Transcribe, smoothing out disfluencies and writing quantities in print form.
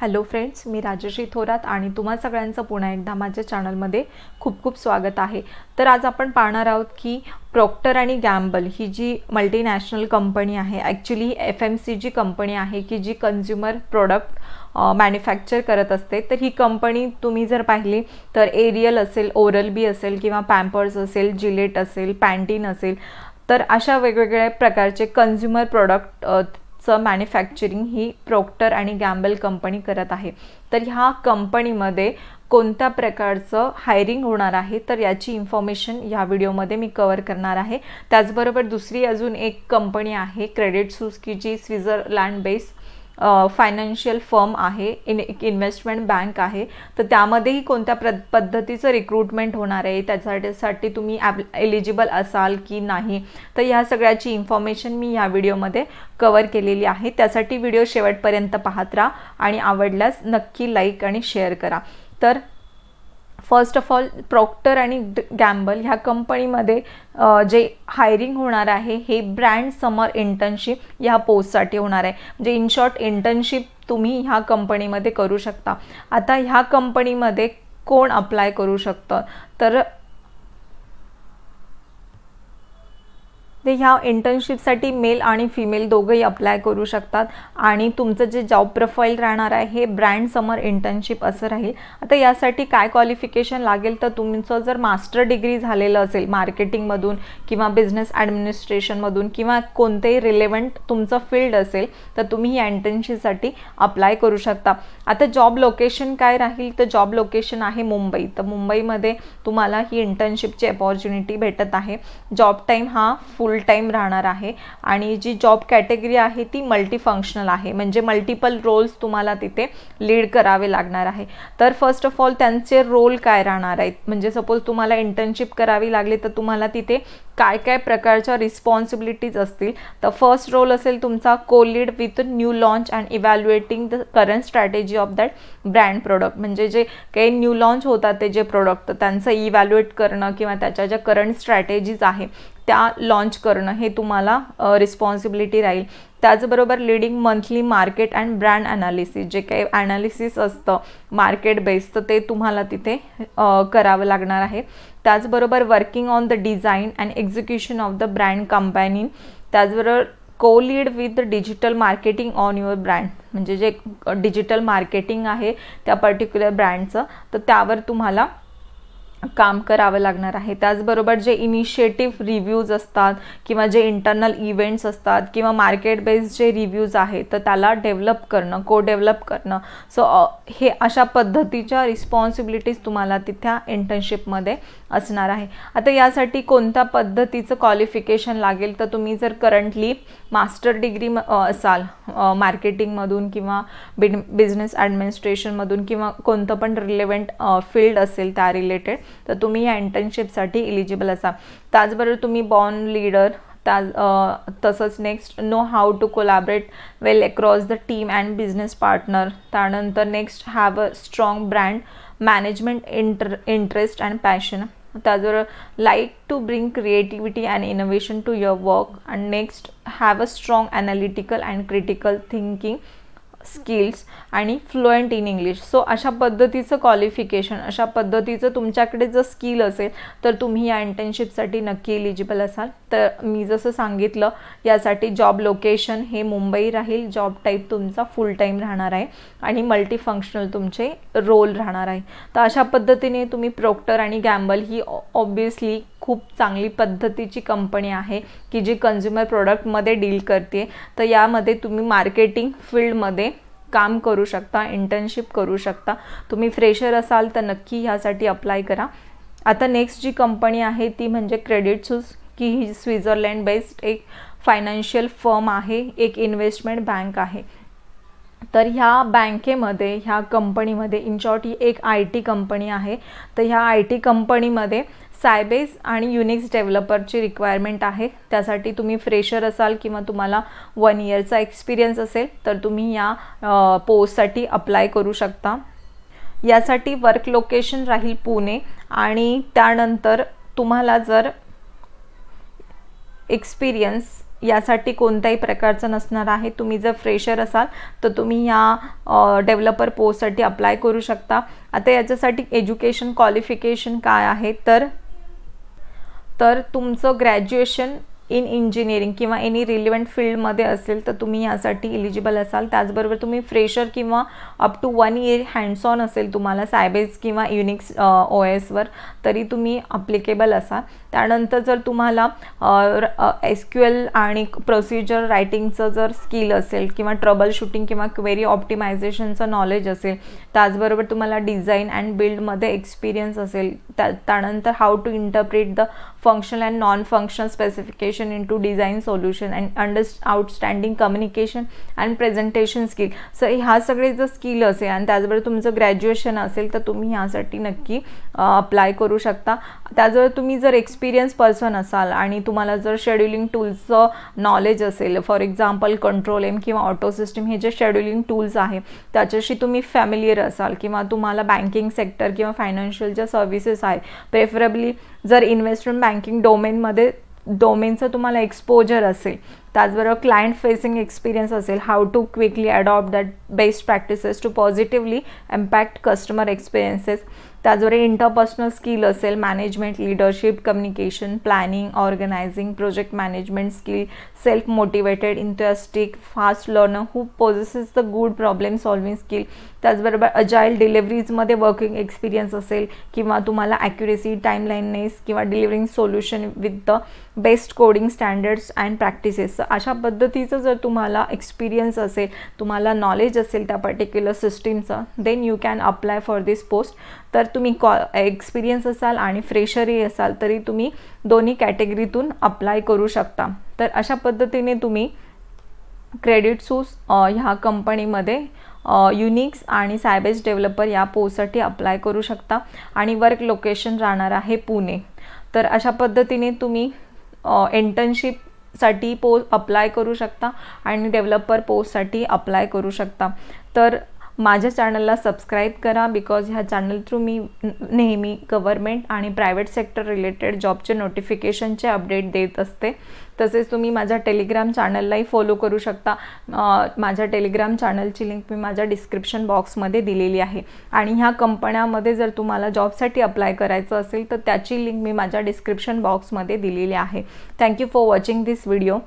Hello friends, मी राजश्री थोरात आणि तुम्हा सगळ्यांचं पुन्हा एकदा माझ्या चॅनलमध्ये खूप खूप स्वागत आहे। तर आज आपण पाहणार आहोत की प्रॉक्टर आणि गॅम्बल ही जी मल्टीनॅशनल कंपनी आहे, ॲक्च्युली FMCG कंपनी आहे की जी कंझ्युमर प्रोडक्ट मॅन्युफॅक्चर करत असते। तर ही कंपनी तुम्ही जर पाहिली तर एरियल असेल, ओरल बी असेल किंवा पॅम्पर्स असेल, जिलेट असेल, पॅन्टीन असेल, तर अशा वेगवेगळ्या प्रकारचे कंझ्युमर प्रोडक्ट मॅन्युफॅक्चरिंग ही प्रॉक्टर आणि गॅम्बल कंपनी करत आहे। तर ह्या कंपनीमध्ये कोणत्या प्रकारचं हायरिंग होणार आहे तर याची इन्फॉर्मेशन या व्हिडिओमध्ये मी कव्हर करणार आहे। त्याचबरोबर दुसरी अजून एक कंपनी आहे क्रेडिट सुइस की जी स्वित्झर्लंड बेस्ड फायनान्शियल फर्म आहे, इन्व्हेस्टमेंट बँक आहे। तर त्यामध्येही कोणत्या पद्धतीचं रिक्रूटमेंट होणार आहे, त्यासाठी तुम्ही एलिजिबल असाल की नाही, तर ह्या सगळ्याची इन्फॉर्मेशन मी या व्हिडिओमध्ये कव्हर केलेली आहे। त्यासाठी व्हिडिओ शेवटपर्यंत पाहत राहा आणि आवडल्यास नक्की लाईक आणि शेअर करा। तर फर्स्ट ऑफ ऑल प्रॉक्टर आणि गॅम्बल ह्या कंपनीमध्ये जे हायरिंग होणार आहे हे ब्रँड समर इंटर्नशिप ह्या पोस्टसाठी होणार आहे। म्हणजे इन शॉर्ट इंटर्नशिप तुम्ही ह्या कंपनीमध्ये करू शकता। आता ह्या कंपनीमध्ये कोण अप्लाय करू शकतं तर ह्या इंटर्नशिपसाठी मेल आणि फिमेल दोघंही अप्लाय करू शकतात आणि तुमचं जे जॉब प्रोफाईल राहणार आहे हे ब्रँड समर इंटर्नशिप असं राहील। आता यासाठी काय क्वालिफिकेशन लागेल तर तुमचं जर मास्टर डिग्री झालेलं असेल मार्केटिंगमधून किंवा बिझनेस ॲडमिनिस्ट्रेशनमधून किंवा कोणतेही रिलेव्हंट तुमचं फील्ड असेल तर तुम्ही या इंटर्नशिपसाठी अप्लाय करू शकता। आता जॉब लोकेशन काय राहील तर जॉब लोकेशन आहे मुंबई। तर मुंबईमध्ये तुम्हाला ही इंटर्नशिपची अपॉर्च्युनिटी भेटत आहे। जॉब टाईम हा फुल टाइम राहणार आहे आणि जी जॉब कॅटेगरी आहे ती मल्टीफंक्शनल आहे, म्हणजे मल्टिपल रोल्स तुम्हाला तिथे लीड करावे लागणार आहे। तर फर्स्ट ऑफ ऑल त्यांचे रोल काय राहणार आहेत, म्हणजे सपोज तुम्हाला इंटर्नशिप करावी लागली तर तुम्हाला तिथे काय काय प्रकारच्या रिस्पॉन्सिबिलिटीज असतील। तर फर्स्ट रोल असेल तुमचा को lead with new launch and evaluating the current strategy of that brand product, म्हणजे जे काही न्यू लॉन्च होतात ते जे प्रोडक्ट त्यांचं इव्हॅल्युएट करणं किंवा त्याच्या ज्या करंट स्ट्रॅटेजीज आहे त्या लॉन्च करणं हे तुम्हाला रिस्पॉन्सिबिलिटी राहील। त्याचबरोबर leading monthly market and brand analysis, जे काही ॲनालिसिस असतं मार्केट बेस्ड तर ते तुम्हाला तिथे करावं लागणार आहे। त्याचबरोबर working on the design and execution of the brand company, त्याचबरोबर co lead with digital marketing on your brand, म्हणजे जे डिजिटल मार्केटिंग आहे त्या पर्टिक्युलर ब्रँडचं तर त्यावर तुम्हाला काम करावं लागणार आहे। त्याचबरोबर जे इनिशिएटिव्ह रिव्ह्यूज असतात किंवा जे इंटरनल इव्हेंट्स असतात किंवा मार्केट बेस्ड जे रिव्ह्यूज आहेत तर त्याला डेव्हलप करणं, को डेव्हलप करणं, सो हे अशा पद्धतीच्या रिस्पॉन्सिबिलिटीज तुम्हाला तिथ्या इंटर्नशिपमध्ये असणार आहे। आता यासाठी कोणत्या पद्धतीचं क्वालिफिकेशन लागेल तर तुम्ही जर करंटली मास्टर डिग्री असाल मार्केटिंगमधून किंवा बिझनेस ॲडमिनिस्ट्रेशनमधून किंवा कोणतं पण रिलेव्हंट फील्ड असेल त्या रिलेटेड तर तुम्ही या इंटर्नशिपसाठी एलिजिबल असाल। त्याचबरोबर तुम्ही बॉर्न लीडर, तसंच next know how to collaborate well across the team and business partner, त्यानंतर next have a strong brand management interest and passion, त्याचबरोबर like to bring creativity and innovation to your work, and next have a strong analytical and critical thinking skills आणि fluent in English. So अशा पद्धतीचं qualification, अशा पद्धतीचं तुमच्याकडे जर skill असेल तर तुम्ही या इंटर्नशिपसाठी नक्की एलिजिबल असाल। तर मी जसं सांगितलं यासाठी जॉब लोकेशन हे मुंबई राहील, जॉब टाईप तुमचा फुल टाईम राहणार आहे आणि मल्टीफंक्शनल तुमचे रोल राहणार आहे। तर अशा पद्धतीने तुम्ही प्रॉक्टर आणि गॅम्बल ही ऑब्वियसली खूप चांगली पद्धतीची कंपनी आहे की जी कंझ्युमर प्रोडक्टमध्ये डील करते। तर यामध्ये तुम्ही मार्केटिंग फील्डमध्ये काम करू शकता, इंटर्नशिप करू शकता। तुम्ही फ्रेशर असाल तर नक्की ह्यासाठी अप्लाय करा। आता नेक्स्ट जी कंपनी आहे ती म्हणजे क्रेडिट सुइस की ही स्वित्झर्लंड बेस्ड एक फायनान्शियल फर्म आहे, एक इन्व्हेस्टमेंट बँक आहे। तर ह्या बँकेमध्ये, ह्या कंपनीमध्ये इन शॉर्ट ही एक IT कंपनी आहे। तर ह्या IT कंपनीमध्ये सायबेस आणि युनिक्स डेव्हलपरची रिक्वायरमेंट आहे। त्यासाठी तुम्ही फ्रेशर असाल किंवा तुम्हाला 1 इयरचा एक्सपिरियन्स असेल तर तुम्ही या पोस्टसाठी अप्लाय करू शकता। यासाठी वर्क लोकेशन राहील पुणे आणि त्यानंतर तुम्हाला जर एक्सपिरियन्स यासाठी कोणत्याही प्रकारचं नसणार आहे। तुम्ही जर फ्रेशर असाल तर तुम्ही या डेव्हलपर पोस्टसाठी अप्लाय करू शकता। आता याच्यासाठी एज्युकेशन क्वालिफिकेशन काय आहे तर तुमचं ग्रॅज्युएशन इन इंजिनिअरिंग किंवा एनी रिलेव्हंट फील्डमध्ये असेल तर तुम्ही यासाठी एलिजिबल असाल। त्याचबरोबर तुम्ही फ्रेशर किंवा up to 1 year hands on असेल तुम्हाला सायबेस किंवा युनिक्स OSवर तरी तुम्ही अप्लिकेबल असाल। त्यानंतर जर तुम्हाला SQL आणि प्रोसिजर रायटिंगचं जर स्किल असेल किंवा ट्रबल शूटिंग किंवा क्वेरी ऑप्टिमायझेशनचं नॉलेज असेल, त्याचबरोबर तुम्हाला डिझाईन अँड बिल्डमध्ये एक्सपिरियन्स असेल, त्यानंतर how to interpret the functional and non functional specification into design solution and outstanding communication and presentation skill. So ह्या सगळे जर स्किल असेल आणि त्याचबरोबर तुमचं ग्रॅज्युएशन असेल तर तुम्ही ह्यासाठी नक्की अप्लाय करू शकता। त्याचबरोबर तुम्ही जर एक्सपिरियन्स पर्सन असाल आणि तुम्हाला जर शेड्यूलिंग टूल्सचं नॉलेज असेल, फॉर एक्झाम्पल कंट्रोल एम किंवा ऑटो सिस्टम हे जे शेड्यूलिंग टूल्स आहे त्याच्याशी तुम्ही फॅमिलियर असाल किंवा तुम्हाला बँकिंग सेक्टर किंवा फायनान्शियल ज्या सर्व्हिसेस आहे, प्रेफरेबली जर इन्व्हेस्टमेंट बँकिंग डोमेनचं तुम्हाला एक्सपोजर असेल, त्याचबरोबर क्लायंट फेसिंग एक्सपिरियन्स असेल, how to quickly adopt that best practices to positively impact customer experiences, त्याचबरोबर इंटरपर्सनल स्किल असेल, management, leadership, communication, planning, organizing, project management skill, self motivated, enthusiastic, fast learner who possesses the good problem solving skill, त्याचबरोबर agile डिलिव्हरीजमध्ये working experience असेल किंवा तुम्हाला accuracy, टाईमलाईननेस किंवा delivering solution with the best coding standards and practices, अशा पद्धतीचं जर तुम्हाला एक्सपिरियन्स असेल, तुम्हाला नॉलेज असेल त्या पर्टिक्युलर सिस्टीमचं, then you can apply for this post. तर तुम्ही एक्सपिरियन्स असाल आणि फ्रेशरही असाल तरी तुम्ही दोन्ही कॅटेगरीतून अप्लाय करू शकता। तर अशा पद्धतीने तुम्ही क्रेडिटसूस ह्या कंपनीमध्ये युनिक्स आणि सायबेस डेव्हलपर या पोस्टसाठी अप्लाय करू शकता आणि वर्क लोकेशन राहणार आहे पुणे। तर अशा पद्धतीने तुम्ही इंटर्नशिपसाठी अप्लाय करू शकता आणि डेव्हलपर पोस्टसाठी अप्लाय करू शकता। तर माझ्या चॅनलला सबस्क्राईब करा, बिकॉज ह्या चॅनल थ्रू मी नेहमी गव्हर्नमेंट आणि प्रायव्हेट सेक्टर रिलेटेड जॉबचे नोटिफिकेशनचे अपडेट देत असते। तसेच तुम्ही माझ्या टेलिग्राम चॅनललाही फॉलो करू शकता। माझ्या टेलिग्राम चॅनलची लिंक मी माझ्या डिस्क्रिप्शन बॉक्समध्ये दिलेली आहे आणि ह्या कंपन्यामध्ये जर तुम्हाला जॉबसाठी अप्लाय करायचं असेल तर त्याची लिंक मी माझ्या डिस्क्रिप्शन बॉक्समध्ये दिलेली आहे। Thank you for watching this video.